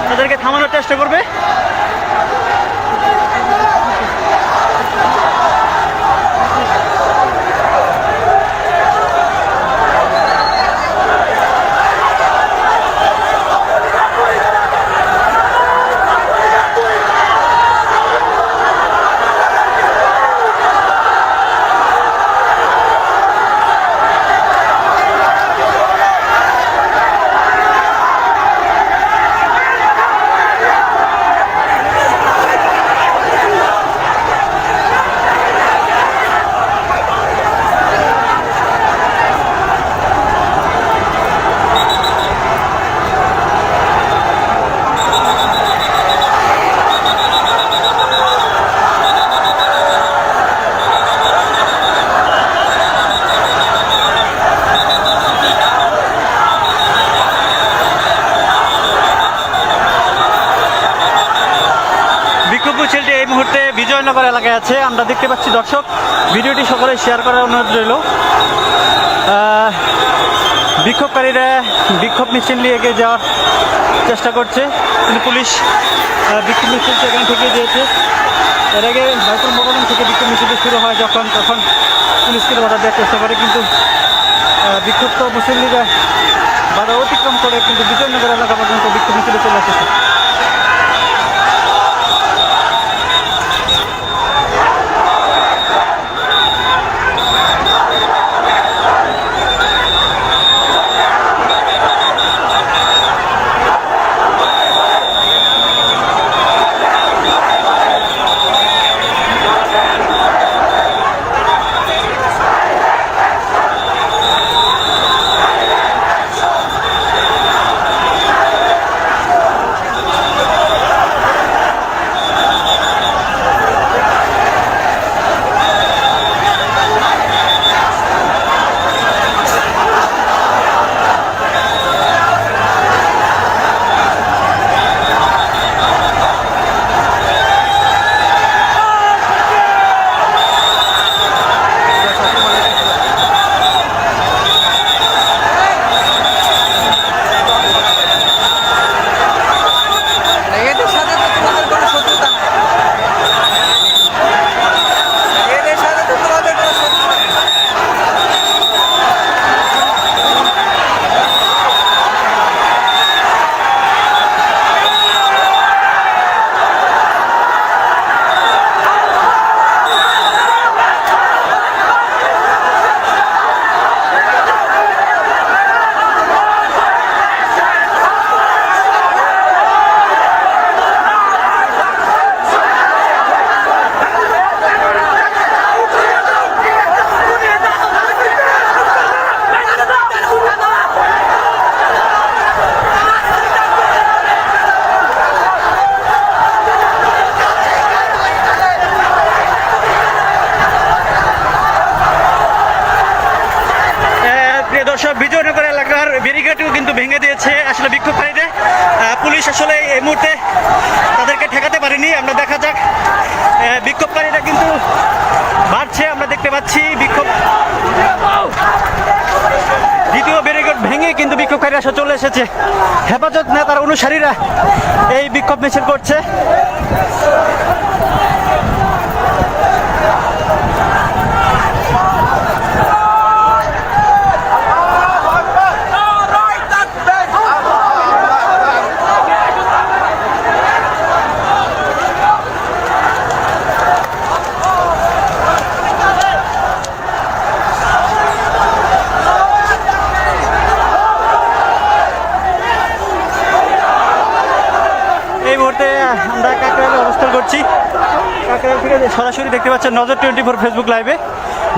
তাদেরকে থামানোর চেষ্টা করবে। মিছিলটি এই মুহূর্তে বিজয়নগর এলাকায় আছে, আমরা দেখতে পাচ্ছি। দর্শক, ভিডিওটি সকলে শেয়ার করার অনুরোধ রইল। বিক্ষোভকারীরা বিক্ষোভ মিছিল নিয়ে এগিয়ে যাওয়ার চেষ্টা করছে, কিন্তু পুলিশ বিক্ষোভ মিছিলটি এখান থেকে দিয়েছে। এর আগে বাইতুল মোকাররম থেকে বিক্ষোভ মিছিলটি শুরু হয় তখন পুলিশকে বাধা দেওয়ার চেষ্টা করে, কিন্তু বিক্ষুব্ধ মুসল্লিরা বাধা অতিক্রম করে কিন্তু বিজয়নগর এলাকা পর্যন্ত বিক্ষোভ মিছিলে চলে আসছে। বিজয়নগর এলাকার ব্যারিকেডও কিন্তু ভেঙে দিয়েছে আসলে বিক্ষোভকারীরা। পুলিশ আসলে এই মুহূর্তে তাদেরকে ঠেকাতে পারেনি। আমরা দেখা যাক, বিক্ষোভকারীরা কিন্তু বাড়ছে, আমরা দেখতে পাচ্ছি। বিক্ষোভ দ্বিতীয় ব্যারিকেড ভেঙে কিন্তু বিক্ষোভকারীরা চলে এসেছে। হেফাজত নেতার অনুসারীরা এই বিক্ষোভ মিছিল করছে। আমরা কাকরাইলে অবস্থান করছি। কাকরাইল থেকে সরাসরি দেখতে পাচ্ছেন নজর 24 ফেসবুক লাইভে।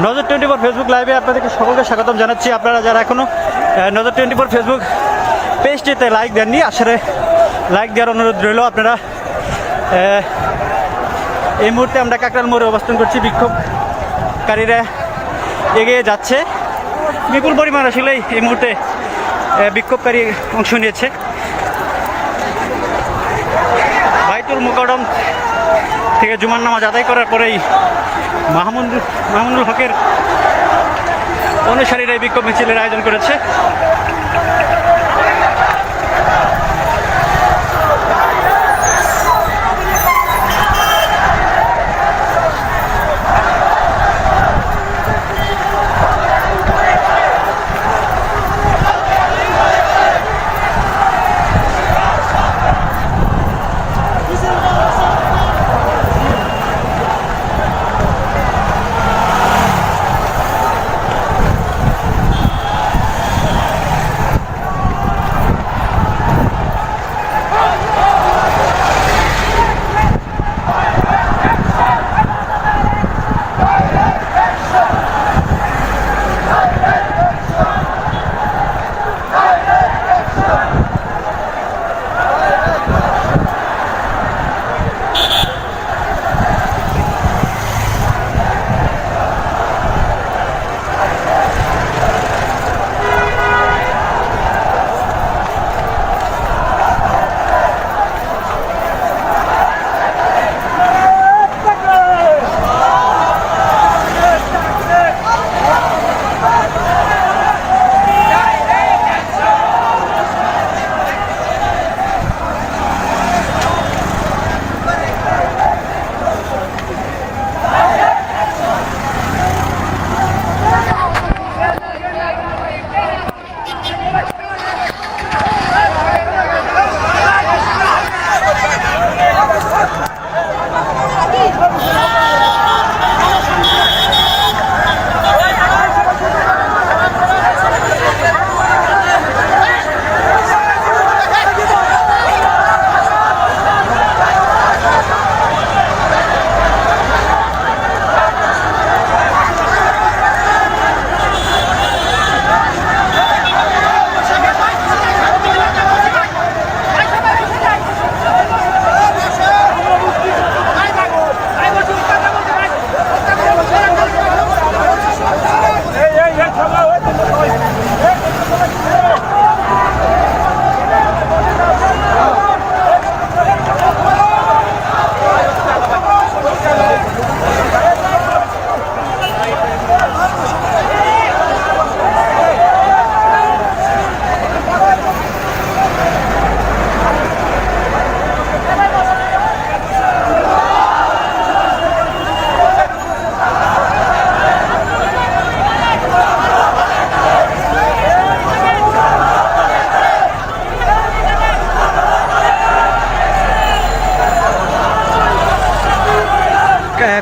নজর 24 ফেসবুক লাইভে আপনাদেরকে সকলকে স্বাগতম জানাচ্ছি। আপনারা যারা এখনও নজর 24 ফেসবুক পেজটিতে লাইক দেননি, আসলে লাইক দেওয়ার অনুরোধ রইল। আপনারা এই মুহূর্তে আমরা কাকরাইল মোড়ে অবস্থান করছি। বিক্ষোভকারীরা এগিয়ে যাচ্ছে, বিপুল পরিমাণ আসলে এই মুহূর্তে বিক্ষোভকারী অংশ নিয়েছে। বাইতুল মোকাররম থেকে জুমার নামাজ আদায় করার পরেই মাহমুদুল হকের অনুসারীরা এই বিক্ষোভ মিছিলের আয়োজন করেছে।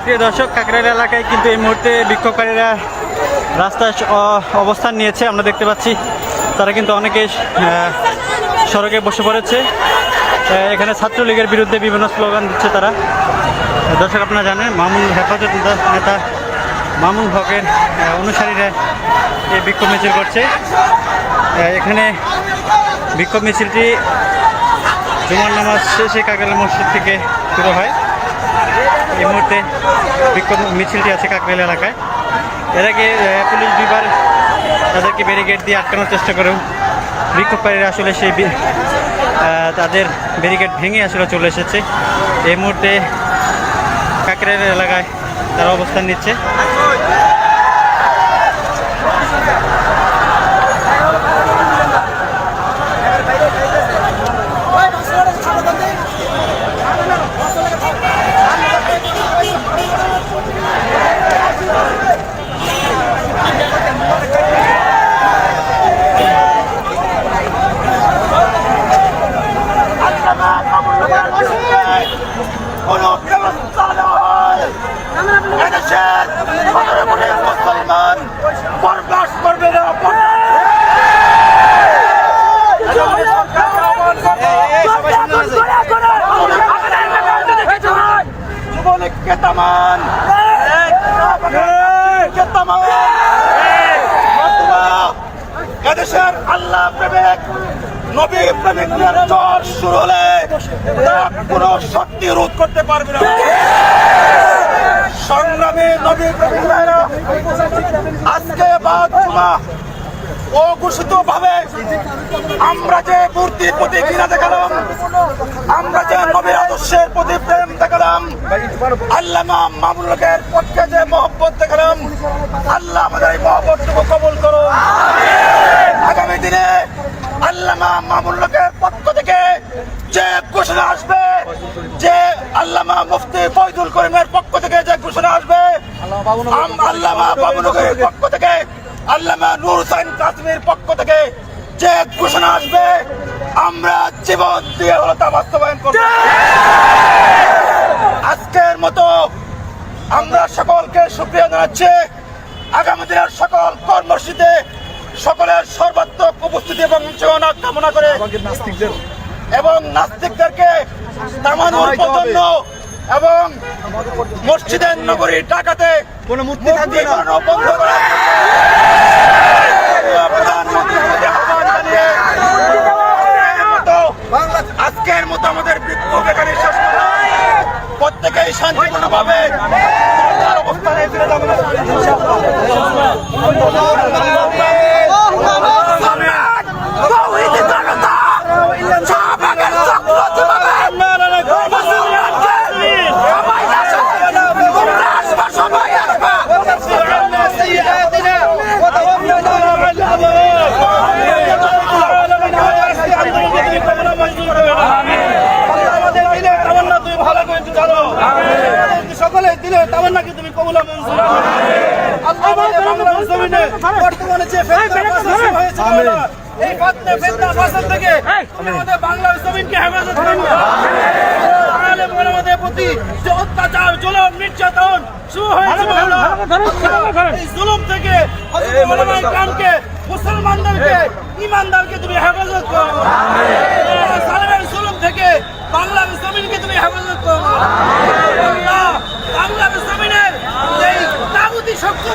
প্রিয় দর্শক, কাকরাইল এলাকায় কিন্তু এই মুহূর্তে বিক্ষোভকারীরা রাস্তায় অবস্থান নিয়েছে। আমরা দেখতে পাচ্ছি তারা কিন্তু অনেকে সড়কে বসে পড়েছে। এখানে ছাত্রলীগের বিরুদ্ধে বিভিন্ন স্লোগান দিচ্ছে তারা। দর্শক, আপনারা জানেন মামুন হেফাজত নেতা মামুন হকের অনুসারীরা এই বিক্ষোভ মিছিল করছে। এখানে বিক্ষোভ মিছিলটি জুমার নামাজ শেষে কাকরাইল মসজিদ থেকে শুরু হয়। এই মুহূর্তে বিক্ষোভ মিছিলটি আছে কাকরাইল এলাকায়। এর আগে পুলিশ দুইবার তাদেরকে ব্যারিকেড দিয়ে আটকানোর চেষ্টা করেও বিক্ষোভকারীরা আসলে সেই তাদের ব্যারিকেড ভেঙে আসলে চলে এসেছে। এই মুহূর্তে কাকরাইল এলাকায় তারা অবস্থান নিচ্ছে। মুসলমান বরদাস্ত করবে না। যুবলীগকে তামান, এদেশের আল্লাহ প্রেমিক নবী প্রেমিকদের জ্বর শুরু হলে কোন শক্তি রোধ করতে পারবে না। সংগ্রামী নবী প্রেমিক ভাইরা, আজকে বাদ জুমা অঘোষিত ভাবে আমরা যে মূর্তির প্রতি ঘৃণা দেখালাম, আমরা যে নবীর আদর্শের প্রতি প্রেম দেখালাম, আল্লামা মামুনুল হকের পক্ষে যে মহব্বত দেখালাম, আল্লাহ আমাদের এই মহব্বতটুকু কবুল করুন। আগামী দিনে আল্লামা মামুনুল হকের পক্ষ থেকে যে ঘোষণা আসবে, যে আল্লামা মুফতি ফয়জুল করিমের পক্ষ থেকে যে ঘোষণা আসবে, আল্লামা মামুনুল হকের পক্ষ থেকে, আল্লামা নূর হোসেন কাসেমীর পক্ষ থেকে যে ঘোষণা আসবে, আমরা জীবন দিয়ে হলো তা বাস্তবায়ন করব। আজকের মতো আমরা সকলকে শুকরিয়া জানাচ্ছি। আগামী দিনের সকল কর্মসূচিতে সকলের সর্বাত্মক উপস্থিতি এবং অংশগ্রহণ কামনা করে এবং নাস্তিকদেরকে থামানোর জন্য এবং মসজিদের নগরী ঢাকাতে কোনো মূর্তি বন্ধ করার আজকের মতো আমাদের বিক্ষোভ এখানে শেষ করা, প্রত্যেকেই শান্তিপূর্ণভাবে অবস্থানে ফিরে যাবেন। সকলে দিলে তামান্নাকে তুমি কবুল মঞ্জুর বর্তমানে যে এই ফিতনা ফাসাদ থেকে আমাদের বাংলার জমিনকে হেফাজত করুন। আমাদের প্রতি যে অত্যাচার, জুলুম, নির্যাতন শুরু হয়েছে, এই জুলুম থেকে কামকে মুসলমানদেরকে, ইমানদারকে তুমি হেফাজত করো। সালেমের জুলুম থেকে বাংলার জমিনকে তুমি হেফাজত করো। বাংলার জমিনের এই তাগুতি শক্তি